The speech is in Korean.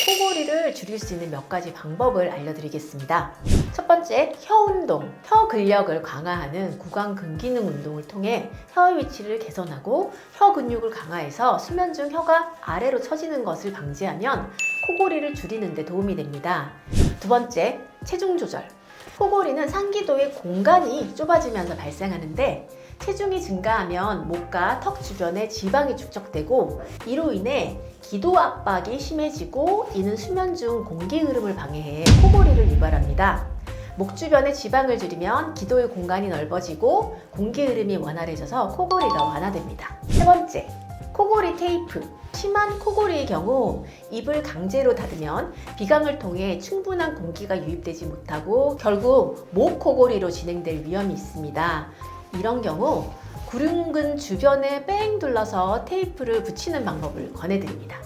코골이를 줄일 수 있는 몇 가지 방법을 알려드리겠습니다. 첫 번째, 혀 운동. 혀 근력을 강화하는 구강근기능 운동을 통해 혀의 위치를 개선하고 혀 근육을 강화해서 수면 중 혀가 아래로 처지는 것을 방지하면 코골이를 줄이는 데 도움이 됩니다. 두 번째, 체중 조절. 코골이는 상기도의 공간이 좁아지면서 발생하는데 체중이 증가하면 목과 턱 주변에 지방이 축적되고 이로 인해 기도 압박이 심해지고 이는 수면 중 공기 흐름을 방해해 코골이를 유발합니다. 목 주변의 지방을 줄이면 기도의 공간이 넓어지고 공기 흐름이 원활해져서 코골이가 완화됩니다. 세 번째, 코골이 테이프. 심한 코골이의 경우 입을 강제로 닫으면 비강을 통해 충분한 공기가 유입되지 못하고 결국 목 코골이로 진행될 위험이 있습니다. 이런 경우 구륜근 주변에 뺑 둘러서 테이프를 붙이는 방법을 권해드립니다.